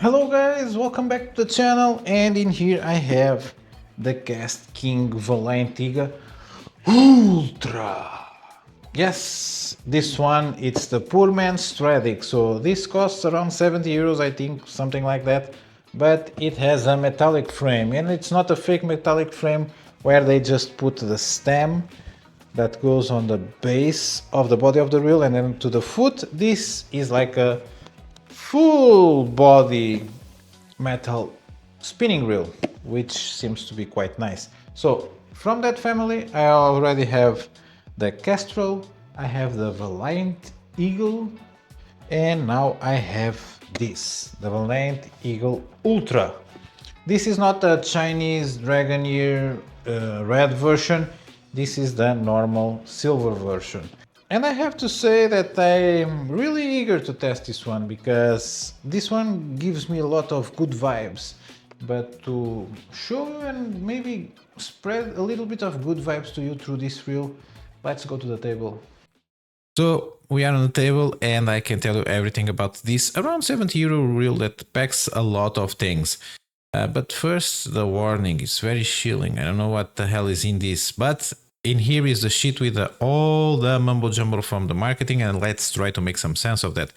Hello guys, welcome back to the channel, and in here I have the KastKing Valiant Eagle Ultra. Yes, this one it's the poor man's Stradic, so this costs around 70 euros, I think, something like that. But it has a metallic frame, and it's not a fake metallic frame where they just put the stem that goes on the base of the body of the reel and then to the foot. This is like a full body metal spinning reel, which seems to be quite nice. So from that family I already have the Kestrel, I have the Valiant Eagle, and now I have this, the Valiant Eagle Ultra. This is not a Chinese Dragon Ear red version, this is the normal silver version. And I have to say that I'm really eager to test this one because this one gives me a lot of good vibes. But to show and maybe spread a little bit of good vibes to you through this reel, let's go to the table. So we are on the table and I can tell you everything about this around 70 euro reel that packs a lot of things. But first, the warning is very chilling. I don't know what the hell is in this, but in here is the sheet with all the mumbo jumbo from the marketing, and let's try to make some sense of that.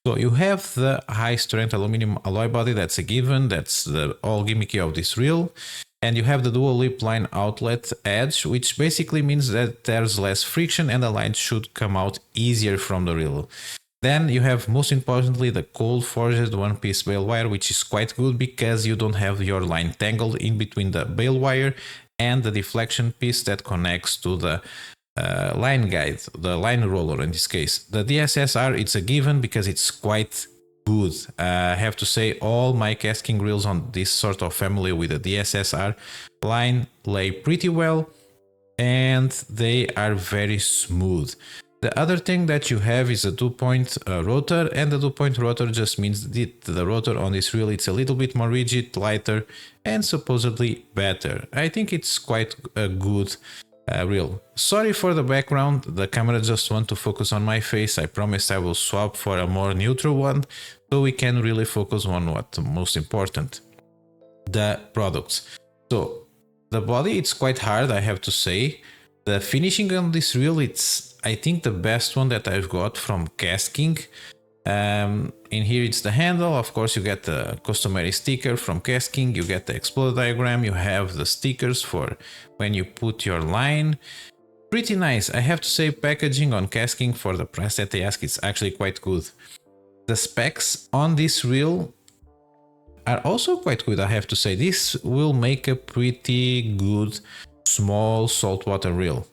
So you have the high strength aluminum alloy body, that's a given, that's the all gimmicky of this reel. And you have the dual lip line outlet edge, which basically means that there's less friction and the line should come out easier from the reel. Then you have, most importantly, the cold forged one-piece bail wire, which is quite good because you don't have your line tangled in between the bail wire and the deflection piece that connects to the line guide, the line roller in this case. The DSSR, it's a given because it's quite good. I have to say all my KastKing reels on this sort of family with the DSSR line lay pretty well and they are very smooth. The other thing that you have is a 2-point rotor, and the 2-point rotor just means that the rotor on this reel it's a little bit more rigid, lighter, and supposedly better. I think it's quite a good reel. Sorry for the background, the camera just wants to focus on my face. I promise I will swap for a more neutral one, so we can really focus on what's most important, the products. So the body, it's quite hard, I have to say. The finishing on this reel, it's I think the best one that I've got from KastKing. In here it's the handle, of course you get the customary sticker from KastKing, you get the exploder diagram, you have the stickers for when you put your line. Pretty nice, I have to say packaging on KastKing for the price that they ask, it's actually quite good. The specs on this reel are also quite good, I have to say. This will make a pretty good small saltwater reel.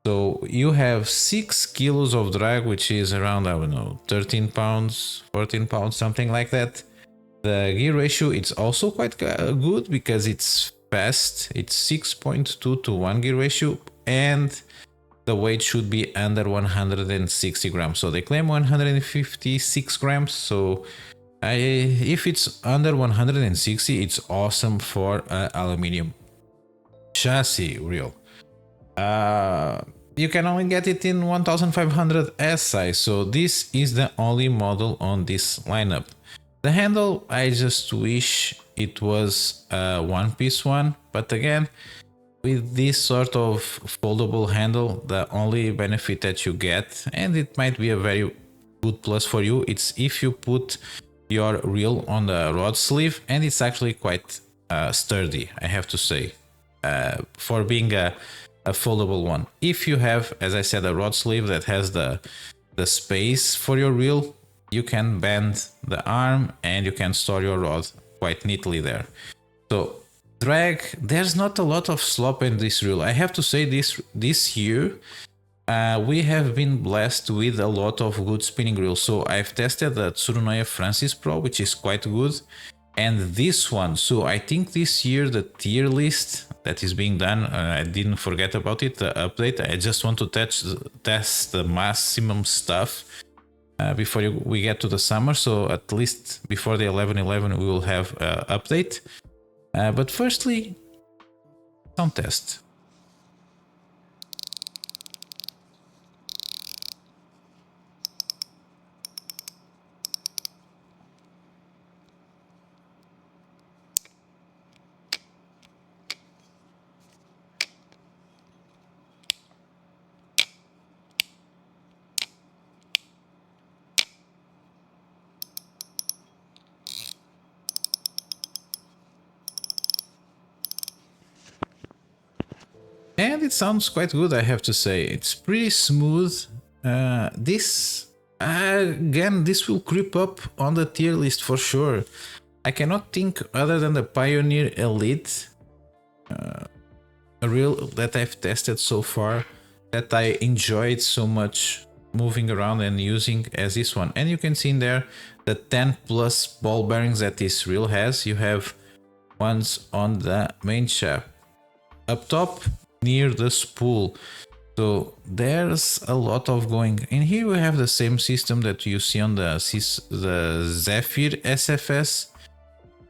So you have 6 kilos of drag, which is around, I don't know, 13 pounds, 14 pounds, something like that. The gear ratio, it's also quite good because it's fast. It's 6.2 to 1 gear ratio, and the weight should be under 160 grams. So they claim 156 grams. So if it's under 160, it's awesome for aluminium chassis reel. You can only get it in 1500 S size, so this is the only model on this lineup. The handle, I just wish it was a one-piece one, but again, with this sort of foldable handle, the only benefit that you get, and it might be a very good plus for you, it's if you put your reel on the rod sleeve, and it's actually quite sturdy, I have to say, for being a foldable one. If you have, as I said, a rod sleeve that has the space for your reel, you can bend the arm and you can store your rod quite neatly there. So drag, there's not a lot of slop in this reel. I have to say this year we have been blessed with a lot of good spinning reels. So I've tested the Tsurunoya Francis Pro, which is quite good, and this one. So I think this year the tier list that is being done, I didn't forget about it, the update. I just want to test the maximum stuff before we get to the summer. So at least before the 11.11 we will have an update. But firstly, sound test. And it sounds quite good, I have to say. It's pretty smooth. Again, this will creep up on the tier list for sure. I cannot think other than the Pioneer Elite reel that I've tested so far that I enjoyed so much moving around and using as this one. And you can see in there the 10 plus ball bearings that this reel has. You have ones on the main shaft up top near the spool. So there's a lot of going. In here we have the same system that you see on the Zephyr SFS,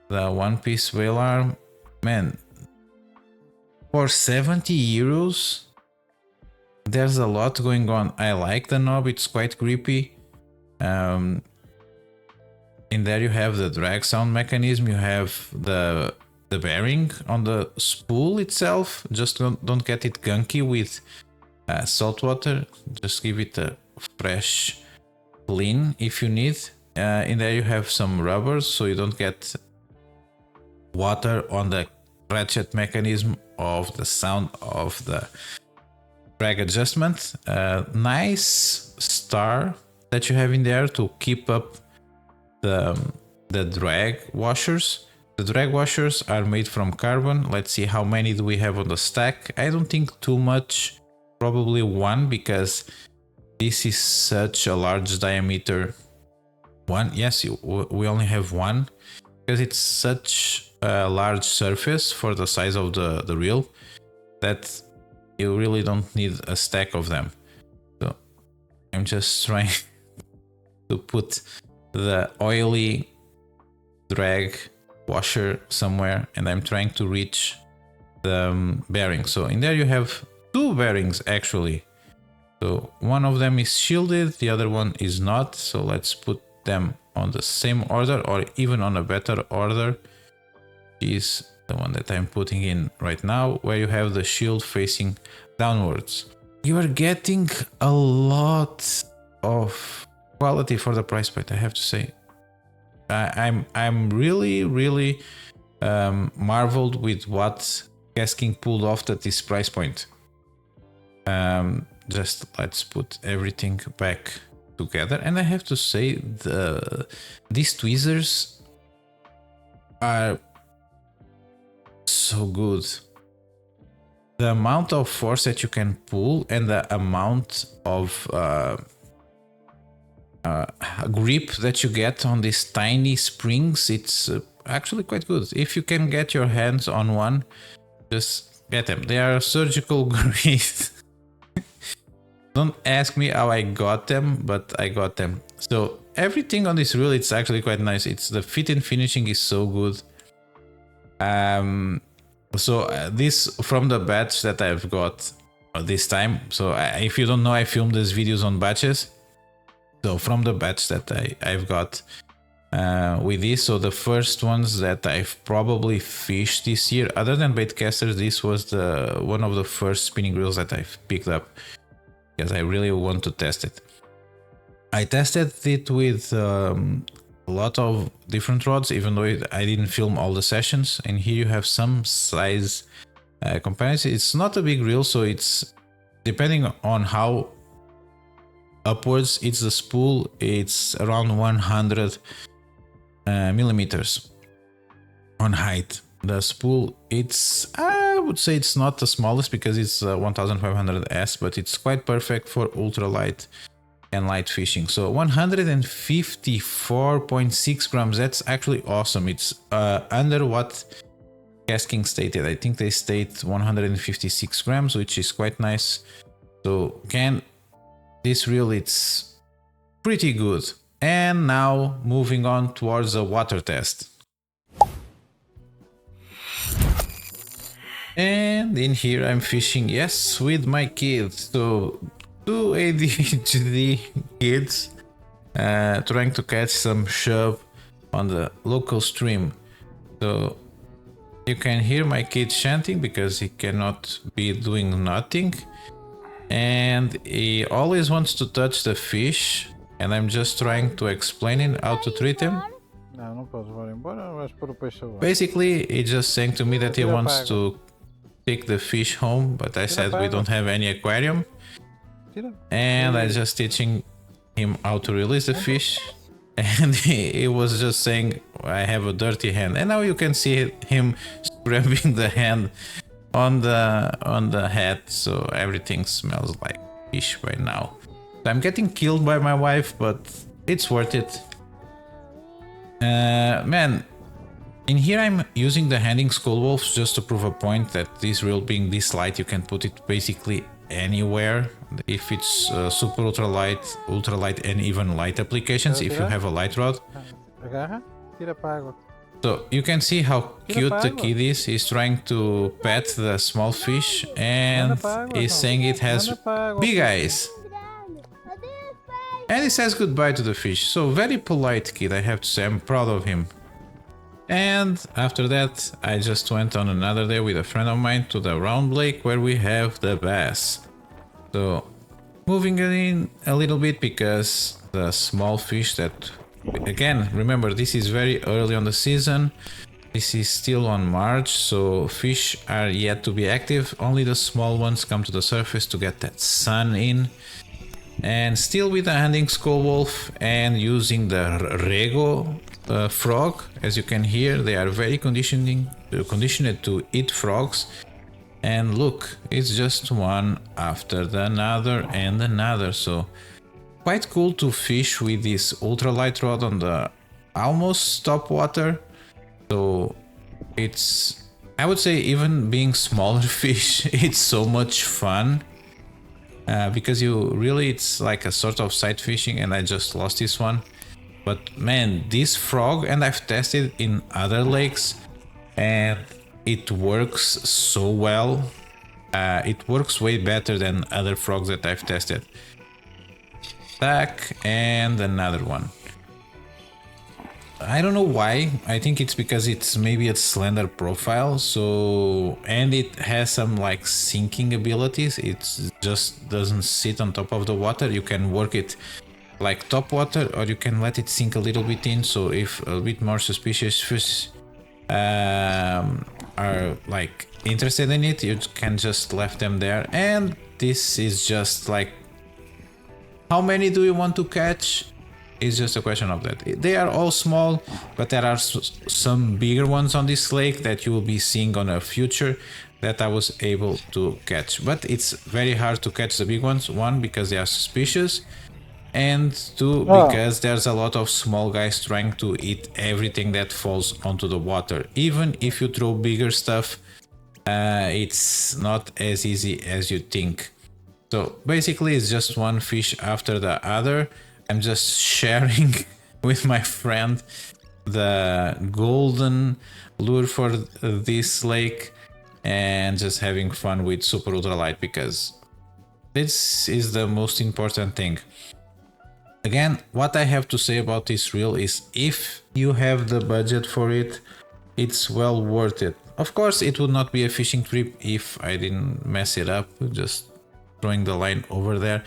the one-piece whale arm. Man, for 70 euros, there's a lot going on. I like the knob, it's quite grippy. In there you have the drag sound mechanism, you have the bearing on the spool itself. Just don't get it gunky with salt water. Just give it a fresh clean if you need. In there you have some rubbers so you don't get water on the ratchet mechanism of the sound of the drag adjustment. Nice star that you have in there to keep up the drag washers. The drag washers are made from carbon. Let's see how many do we have on the stack. I don't think too much, probably one, because this is such a large diameter one. Yes, we only have one because it's such a large surface for the size of the reel that you really don't need a stack of them. So I'm just trying to put the oily drag washer somewhere, and I'm trying to reach the bearing. So in there you have two bearings actually. So one of them is shielded, the other one is not. So let's put them on the same order, or even on a better order. Is the one that I'm putting in right now, where you have the shield facing downwards. You are getting a lot of quality for the price point, I have to say. I'm really marveled with what KastKing pulled off at this price point. Just let's put everything back together, and I have to say these tweezers are so good. The amount of force that you can pull and the amount of grip that you get on these tiny springs, it's actually quite good. If you can get your hands on one, just get them. They are surgical grade. Don't ask me how I got them, but I got them. So everything on this reel, it's actually quite nice. It's the fit and finishing is so good. This from the batch that I've got this time. So if you don't know, I filmed these videos on batches. So from the batch that I've got with this, so the first ones that I've probably fished this year, other than baitcasters, this was one of the first spinning reels that I've picked up because I really want to test it. I tested it with a lot of different rods, even though I didn't film all the sessions. And here you have some size comparison. It's not a big reel, so it's depending on how upwards it's the spool, it's around 100 millimeters on height. The spool, I would say it's not the smallest because it's 1500S, but it's quite perfect for ultralight and light fishing. So 154.6 grams, that's actually awesome. It's under what KastKing stated. I think they state 156 grams, which is quite nice. So again, this reel, it's pretty good. And now moving on towards a water test. And in here I'm fishing, yes, with my kids. So two ADHD kids trying to catch some shub on the local stream. So you can hear my kid chanting because he cannot be doing nothing. And he always wants to touch the fish, and I'm just trying to explain him how to treat him. Não podes levar embora, vais pôr o peixe agora. Basically, he's just saying to me that he wants to take the fish home, but I said we don't have any aquarium. And I just teaching him how to release the fish. And he was just saying, I have a dirty hand. And now you can see him scrubbing the hand on the head, so everything smells like fish by now. So I'm getting killed by my wife, but it's worth it. Man, in here I'm using the Handing Skull Wolves just to prove a point that this reel being this light, you can put it basically anywhere. If it's super ultralight and even light applications, if you have a light rod. So you can see how cute the kid is. He's trying to pet the small fish and he's saying it has big eyes. And he says goodbye to the fish. So very polite kid, I have to say. I'm proud of him. And after that, I just went on another day with a friend of mine to the round lake where we have the bass. So moving in a little bit because the small fish that, again, remember this is very early on the season. This is still on March, so fish are yet to be active. Only the small ones come to the surface to get that sun in. And still with the Handing Skull Wolf and using the Rego frog, as you can hear, they are very conditioned to eat frogs. And look, it's just one after another and another. So quite cool to fish with this ultralight rod on the almost top water. So it's, I would say, even being smaller fish, it's so much fun. Because you really, it's like a sort of sight fishing, and I just lost this one. But man, this frog, and I've tested in other lakes and it works so well. It works way better than other frogs that I've tested. Tack, and another one. I don't know why. I think it's because it's maybe a slender profile, so, and it has some like sinking abilities. It just doesn't sit on top of the water. You can work it like top water, or you can let it sink a little bit in. So if a bit more suspicious fish are like interested in it, you can just left them there. And this is just like, how many do you want to catch? It's just a question of that. They are all small, but there are some bigger ones on this lake that you will be seeing on a future that I was able to catch. But it's very hard to catch the big ones. One, because they are suspicious, and two, because there's a lot of small guys trying to eat everything that falls onto the water. Even if you throw bigger stuff, it's not as easy as you think. So basically it's just one fish after the other. I'm just sharing with my friend the golden lure for this lake and just having fun with super ultralight, because this is the most important thing. Again, what I have to say about this reel is, if you have the budget for it, it's well worth it. Of course, it would not be a fishing trip if I didn't mess it up, just throwing the line over there.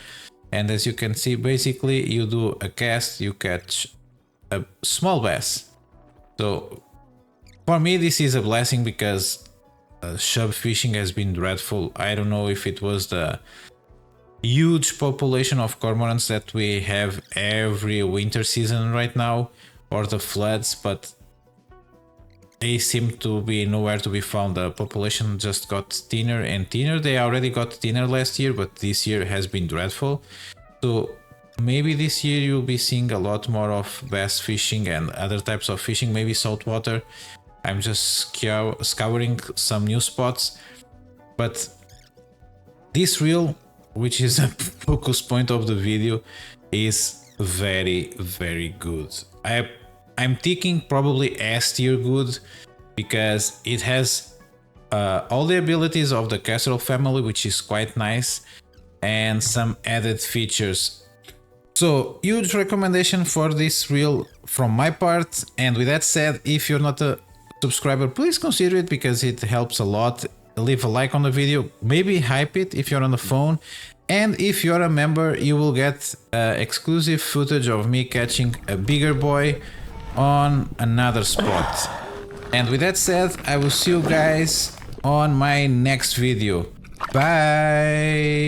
And as you can see, basically you do a cast, you catch a small bass. So for me this is a blessing, because shub fishing has been dreadful. I don't know if it was the huge population of cormorants that we have every winter season right now, or the floods, but they seem to be nowhere to be found. The population just got thinner and thinner. They already got thinner last year, but this year has been dreadful. So maybe this year you'll be seeing a lot more of bass fishing and other types of fishing, maybe saltwater. I'm just scouring some new spots. But this reel, which is a focus point of the video, is very, very good. I'm thinking probably S tier good, because it has all the abilities of the Casserole family, which is quite nice, and some added features. So huge recommendation for this reel from my part. And with that said, if you're not a subscriber, please consider it, because it helps a lot. Leave a like on the video, maybe hype it if you're on the phone. And if you're a member, you will get exclusive footage of me catching a bigger boy on another spot. And with that said, I will see you guys on my next video. Bye.